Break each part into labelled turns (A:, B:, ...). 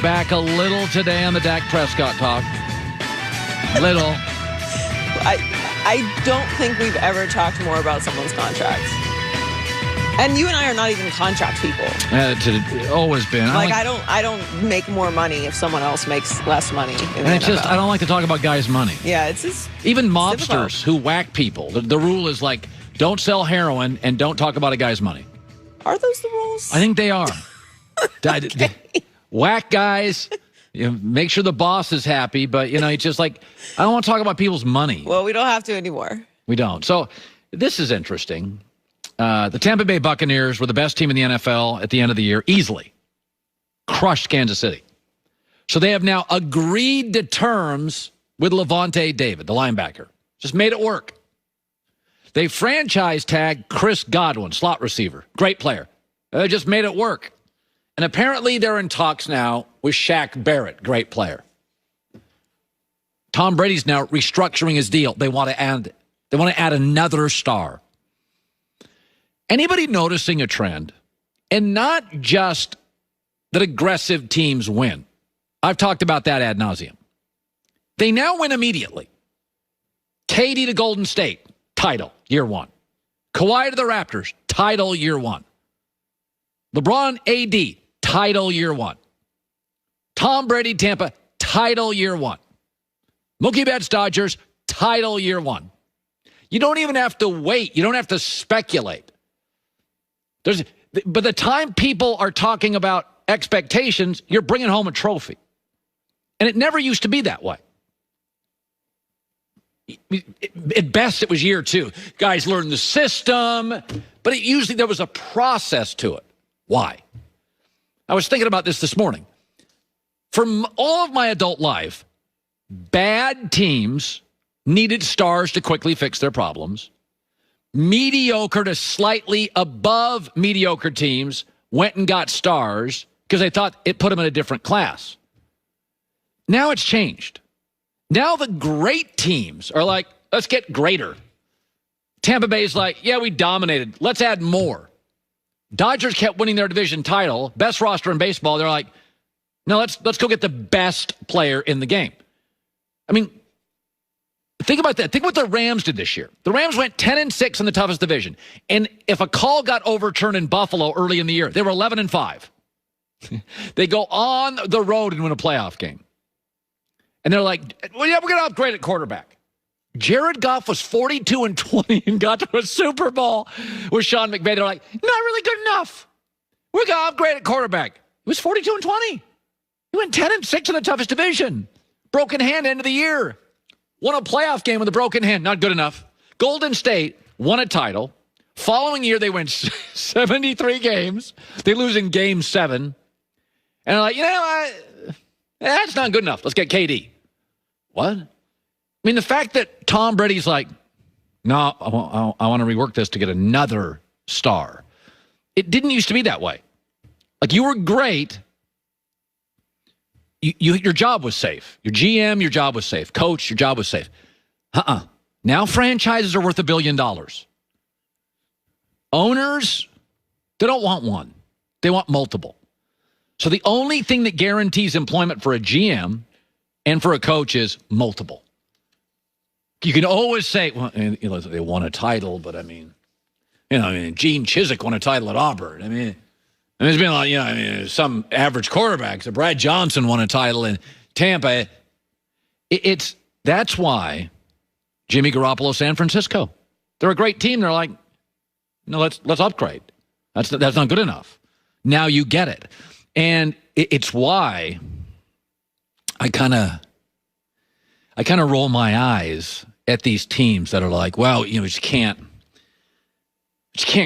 A: back a little today on the Dak Prescott talk. Little.
B: I don't think we've ever talked more about someone's contract. And you and I are not even contract people.
A: It's always been.
B: I don't make more money if someone else makes less money.
A: And it's just, I don't like to talk about guys' money.
B: Yeah, it's just
A: even mobsters who whack people. The rule is like, don't sell heroin and don't talk about a guy's money.
B: Are those the rules?
A: I think they are.
B: Okay.
A: Whack guys. Make sure the boss is happy, but it's just like, I don't want to talk about people's money.
B: Well, we don't have to anymore.
A: We don't. So this is interesting. The Tampa Bay Buccaneers were the best team in the NFL at the end of the year, easily. Crushed Kansas City. So they have now agreed to terms with Lavonte David, the linebacker. Just made it work. They franchise tagged Chris Godwin, slot receiver. Great player. They just made it work. And apparently they're in talks now with Shaq Barrett, great player. Tom Brady's now restructuring his deal. They want to add another star. Anybody noticing a trend? And not just that aggressive teams win. I've talked about that ad nauseum. They now win immediately. KD to Golden State, title, year one. Kawhi to the Raptors, title, year one. LeBron, AD, title, year one. Tom Brady, Tampa, title, year one. Mookie Betts, Dodgers, title, year one. You don't even have to wait. You don't have to speculate. By the time people are talking about expectations, you're bringing home a trophy. And it never used to be that way. At best, it was year two. Guys learned the system, but usually there was a process to it. Why? I was thinking about this morning. For all of my adult life, bad teams needed stars to quickly fix their problems. Mediocre to slightly above mediocre teams went and got stars because they thought it put them in a different class. Now it's changed. Now the great teams are like, let's get greater. Tampa Bay's like, yeah, we dominated. Let's add more. Dodgers kept winning their division title, best roster in baseball. They're like, no, let's go get the best player in the game. I mean, think about that. Think what the Rams did this year. The Rams went 10-6 in the toughest division. And if a call got overturned in Buffalo early in the year, they were 11-5. They go on the road and win a playoff game. And they're like, well, yeah, we're going to upgrade at quarterback. Jared Goff was 42-20 and got to a Super Bowl with Sean McVay. They're like, not really good enough. We're going to upgrade at quarterback. He was 42-20. He went 10-6 in the toughest division. Broken hand end of the year. Won a playoff game with a broken hand. Not good enough. Golden State won a title. Following year, they win 73 games. They lose in game 7. And they're like, that's not good enough. Let's get KD. What? I mean, the fact that Tom Brady's like, no, I want to rework this to get another star. It didn't used to be that way. Like, you were great. Your job was safe. Your GM, your job was safe. Coach, your job was safe. Now franchises are worth $1 billion. Owners, they don't want one. They want multiple. So the only thing that guarantees employment for a GM and for a coach is multiple. You can always say, well, they won a title, but Gene Chizik won a title at Auburn. There's been a lot, some average quarterbacks. So Brad Johnson won a title in Tampa. That's why Jimmy Garoppolo, San Francisco. They're a great team. They're like, no, let's upgrade. That's not good enough. Now you get it. And it's why I kind of roll my eyes at these teams that are like, well, we just can't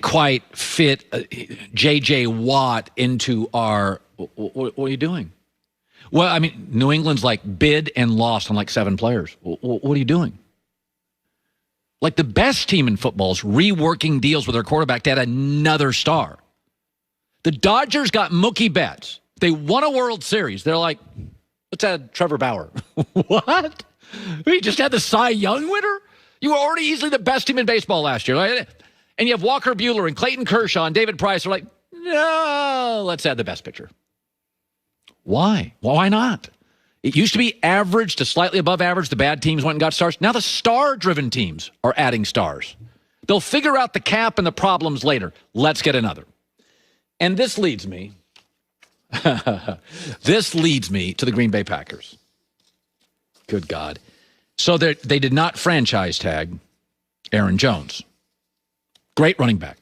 A: quite fit J.J. Watt into our. What are you doing? Well, New England's like bid and lost on like 7 players. What are you doing? Like, the best team in football is reworking deals with their quarterback to add another star. The Dodgers got Mookie Betts. They won a World Series. They're like, let's add Trevor Bauer. What? We just had the Cy Young winner? You were already easily the best team in baseball last year. Right? And you have Walker Buehler and Clayton Kershaw and David Price. They're like, no, let's add the best pitcher. Why? Well, why not? It used to be average to slightly above average. The bad teams went and got stars. Now the star-driven teams are adding stars. They'll figure out the cap and the problems later. Let's get another. And this leads me to the Green Bay Packers. Good God. So they did not franchise tag Aaron Jones. Great running back.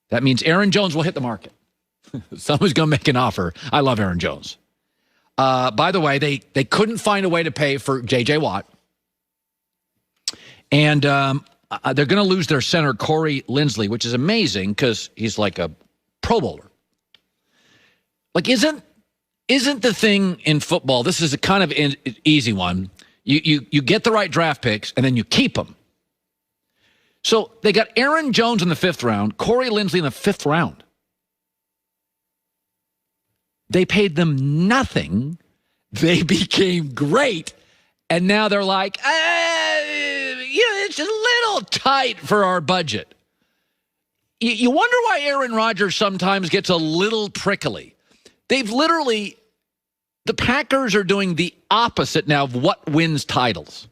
A: That means Aaron Jones will hit the market. Someone's going to make an offer. I love Aaron Jones. By the way, they couldn't find a way to pay for J.J. Watt. And they're going to lose their center, Corey Linsley, which is amazing because he's like a Pro Bowler. Like, isn't the thing in football, this is a kind of an easy one. You get the right draft picks, and then you keep them. So they got Aaron Jones in the 5th round, Corey Linsley in the 5th round. They paid them nothing. They became great. And now they're like, it's a little tight for our budget. You wonder why Aaron Rodgers sometimes gets a little prickly. The Packers are doing the opposite now of what wins titles.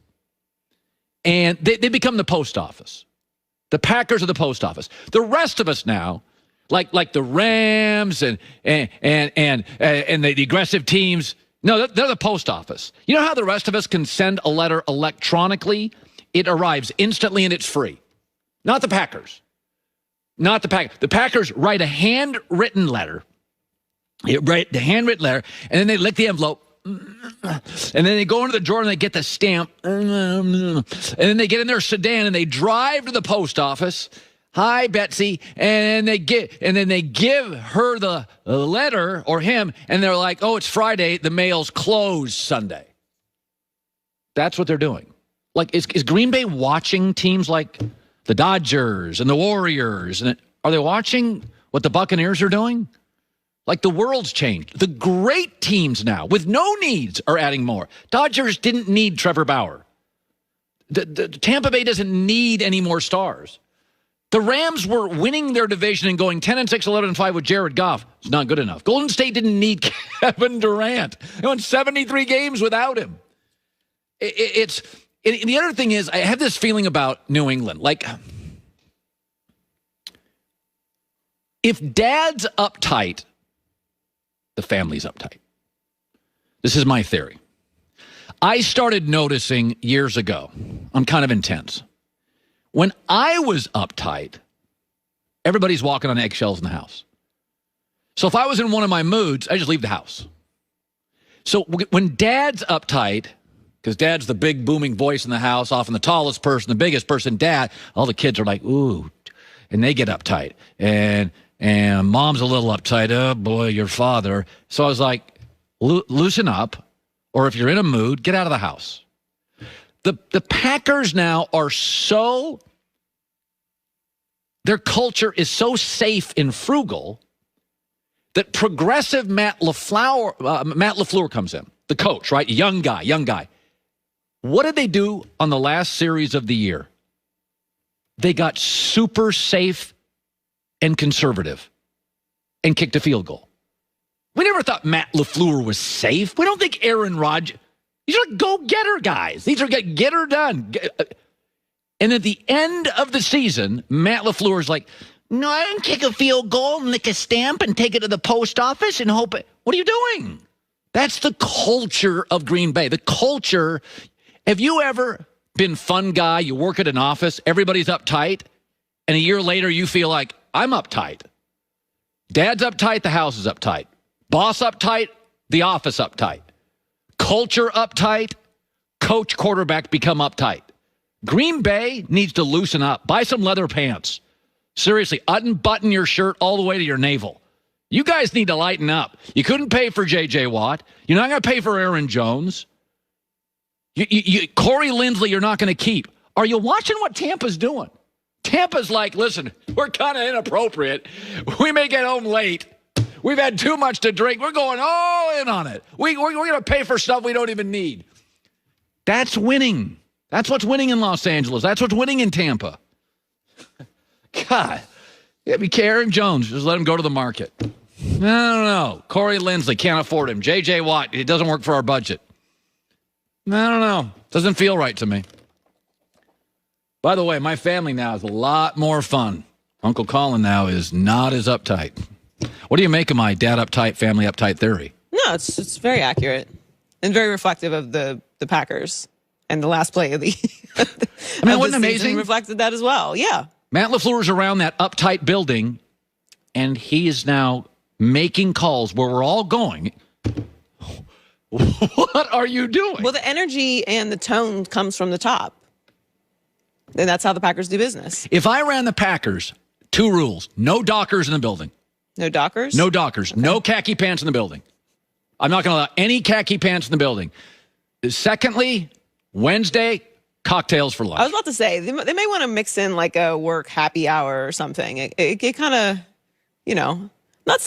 A: And they become the post office. The Packers are the post office. The rest of us now, like the Rams and the aggressive teams, no, they're the post office. You know how the rest of us can send a letter electronically? It arrives instantly and it's free. Not the Packers. Not the Packers. The Packers write a handwritten letter. And then they lick the envelope. And then they go into the drawer and they get the stamp. And then they get in their sedan and they drive to the post office. Hi, Betsy. And then they give her the letter or him, and they're like, oh, it's Friday. The mail's closed Sunday. That's what they're doing. Like, is Green Bay watching teams like the Dodgers and the Warriors? And are they watching what the Buccaneers are doing? Like, the world's changed. The great teams now, with no needs, are adding more. Dodgers didn't need Trevor Bauer. The Tampa Bay doesn't need any more stars. The Rams were winning their division and going 10-6, 11-5 with Jared Goff. It's not good enough. Golden State didn't need Kevin Durant. They won 73 games without him. And the other thing is, I have this feeling about New England. Like, if dad's uptight, the family's uptight. This is my theory. I started noticing years ago, I'm kind of intense. When I was uptight, everybody's walking on eggshells in the house. So if I was in one of my moods, I just leave the house. So when dad's uptight, because dad's the big booming voice in the house, often the tallest person, the biggest person, dad, all the kids are like, ooh, and they get uptight. And mom's a little uptight. Oh, boy, your father. So I was like, loosen up, or if you're in a mood, get out of the house. The Packers now are their culture is so safe and frugal that progressive Matt LaFleur comes in, the coach, right? Young guy. What did they do on the last series of the year? They got super safe and conservative and kicked a field goal. We never thought Matt LaFleur was safe. We don't think Aaron Rodgers. These are go-getter guys. These are get-her done. And at the end of the season, Matt LaFleur is like, no, I didn't kick a field goal and lick a stamp and take it to the post office and hope it. What are you doing? That's the culture of Green Bay. The culture. Have you ever been fun guy? You work at an office, everybody's uptight, and a year later you feel like, I'm uptight. Dad's uptight, the house is uptight. Boss uptight, the office uptight. Culture uptight, coach, quarterback become uptight. Green Bay needs to loosen up. Buy some leather pants. Seriously, unbutton your shirt all the way to your navel. You guys need to lighten up. You couldn't pay for J.J. Watt. You're not going to pay for Aaron Jones. Corey Linsley, you're not going to keep. Are you watching what Tampa's doing? Tampa's like, listen, we're kind of inappropriate. We may get home late. We've had too much to drink. We're going all in on it. We're going to pay for stuff we don't even need. That's winning. That's what's winning in Los Angeles. That's what's winning in Tampa. God, Aaron Jones, just let him go to the market. I don't know. Corey Lindsley, can't afford him. J.J. Watt, it doesn't work for our budget. I don't know. Doesn't feel right to me. By the way, my family now is a lot more fun. Uncle Colin now is not as uptight. What do you make of my dad uptight, family uptight theory?
B: No, it's very accurate and very reflective of the Packers and the last play of the.
A: I mean, wasn't amazing?
B: Reflected that as well. Yeah. Matt
A: LaFleur's around that uptight building, and he is now making calls where we're all going. What are you doing?
B: Well, the energy and the tone comes from the top. And that's how the Packers do business.
A: If I ran the Packers, 2 rules. No Dockers in the building.
B: No Dockers?
A: No Dockers. Okay. No khaki pants in the building. I'm not going to allow any khaki pants in the building. Secondly, Wednesday, cocktails for lunch.
B: I was about to say, they may want to mix in like a work happy hour or something. It kind of,